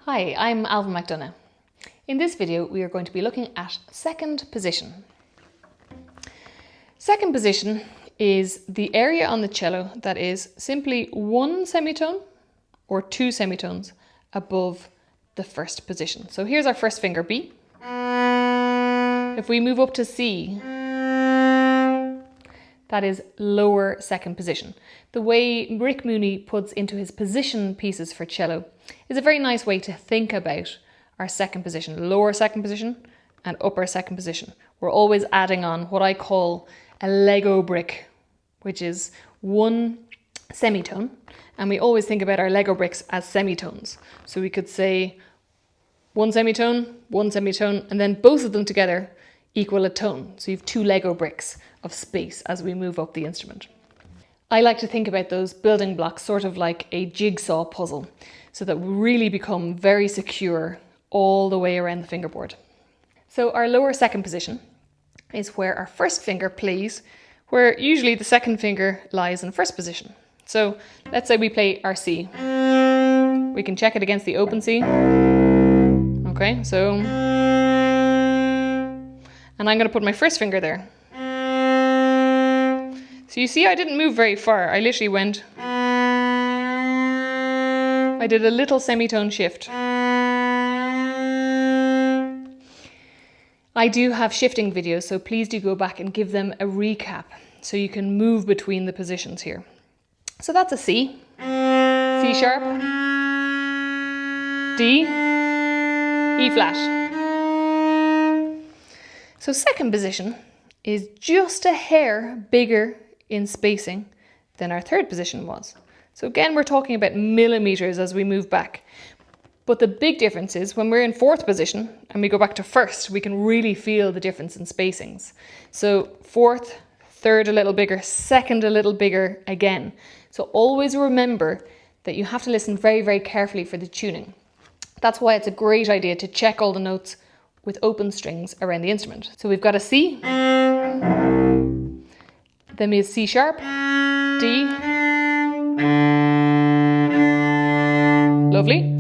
Hi, I'm Ailbhe McDonagh. In this video we are going to be looking at second position. Second position is the area on the cello that is simply one semitone or two semitones above the first position. So here's our first finger, B. If we move up to C, that is lower second position. The way Rick Mooney puts into his position pieces for cello is a very nice way to think about our second position, lower second position and upper second position. We're always adding on what I call a Lego brick, which is one semitone. And we always think about our Lego bricks as semitones. So we could say one semitone, and then both of them together equal a tone. So you have two Lego bricks of space as we move up the instrument. I like to think about those building blocks sort of like a jigsaw puzzle, so that we really become very secure all the way around the fingerboard. So our lower second position is where our first finger plays, where usually the second finger lies in first position. So let's say we play our C. We can check it against the open C. Okay, so, and I'm going to put my first finger there. So you see, I didn't move very far. I literally went, I did a little semitone shift. I do have shifting videos, so please do go back and give them a recap so you can move between the positions here. So that's a C, C sharp, D, E flat. So second position is just a hair bigger in spacing than our third position was. So again, we're talking about millimeters as we move back. But the big difference is when we're in fourth position and we go back to first, we can really feel the difference in spacings. So fourth, third a little bigger, second a little bigger again. So always remember that you have to listen very, very carefully for the tuning. That's why it's a great idea to check all the notes with open strings around the instrument. So we've got a C, then we have C sharp, D, lovely.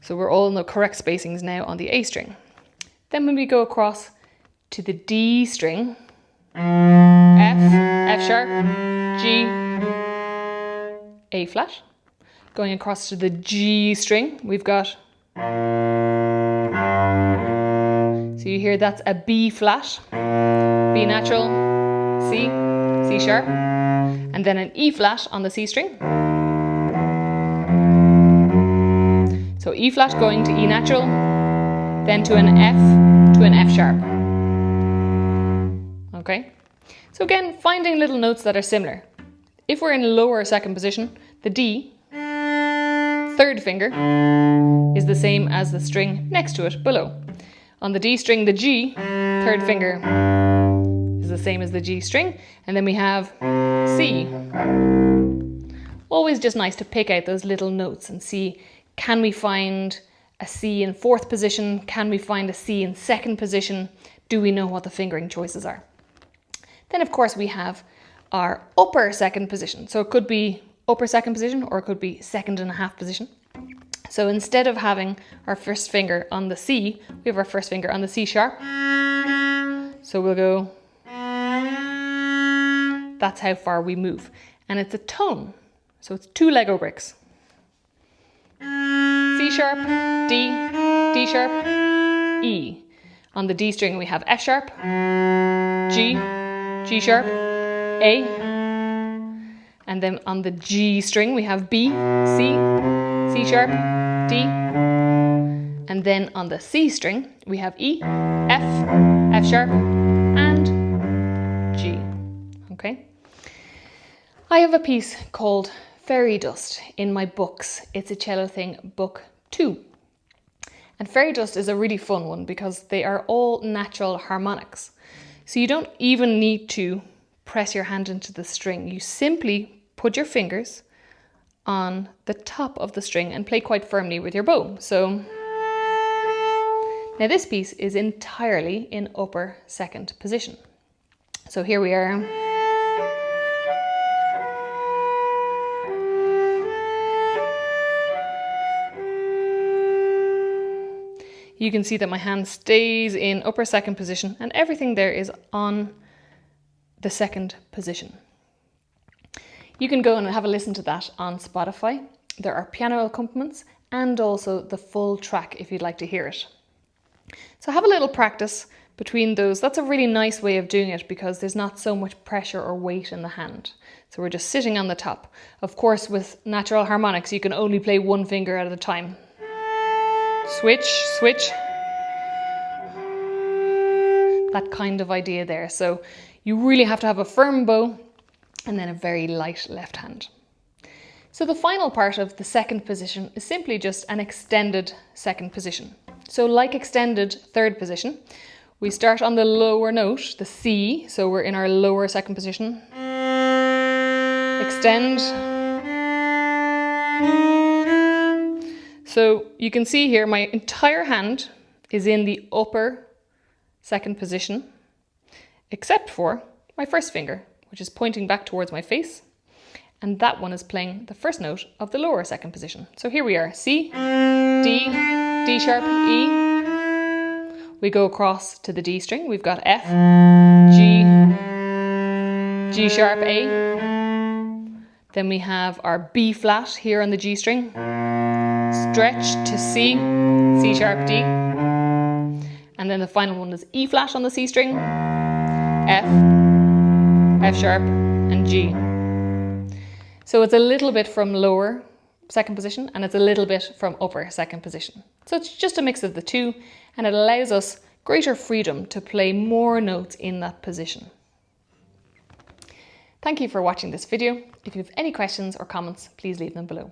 So we're all in the correct spacings now on the A string. Then when we go across to the D string, F, F sharp, G, A flat. Going across to the G string, we've got, so you hear that's a B flat, B natural, C, C sharp, and then an E flat on the C string. So E flat going to E natural, then to an F sharp. Okay, so again, finding little notes that are similar. If we're in lower second position, the D, third finger, is the same as the string next to it below. On the D string, the G, third finger, is the same as the G string, and then we have C. Always just nice to pick out those little notes and see, can we find a C in fourth position? Can we find a C in second position? Do we know what the fingering choices are? Then of course we have our upper second position. So it could be upper second position or it could be second and a half position. So instead of having our first finger on the C, we have our first finger on the C sharp. So we'll go, that's how far we move. And it's a tone. So it's two Lego bricks. C sharp, D, D sharp, E. On the D string we have F sharp, G, G sharp, A. And then on the G string we have B, C, C sharp, D. And then on the C string we have E, F, F sharp, and G. Okay. I have a piece called Fairy Dust in my books. It's a Cello Thing book 2. And Fairy Dust is a really fun one because they are all natural harmonics. So you don't even need to press your hand into the string. You simply put your fingers on the top of the string and play quite firmly with your bow. So now this piece is entirely in upper second position. So here we are. you can see that my hand stays in upper second position and everything there is on the second position. You can go and have a listen to that on Spotify. There are piano accompaniments and also the full track if you'd like to hear it. So have a little practice between those. That's a really nice way of doing it because there's not so much pressure or weight in the hand. So we're just sitting on the top. Of course, with natural harmonics, you can only play one finger at a time. Switch, switch. That kind of idea there. So you really have to have a firm bow and then a very light left hand. So the final part of the second position is simply just an extended second position. So like extended third position, we start on the lower note, the C, so we're in our lower second position. Extend. So you can see here my entire hand is in the upper second position, except for my first finger, which is pointing back towards my face. And that one is playing the first note of the lower second position. So here we are, C, D, D sharp, E. We go across to the D string. We've got F, G, G sharp, A. Then we have our B flat here on the G string. Stretch to C, C sharp, D. And then the final one is E flat on the C string, F, F sharp, and G. So it's a little bit from lower second position and it's a little bit from upper second position. So it's just a mix of the two and it allows us greater freedom to play more notes in that position. Thank you for watching this video. If you have any questions or comments, please leave them below.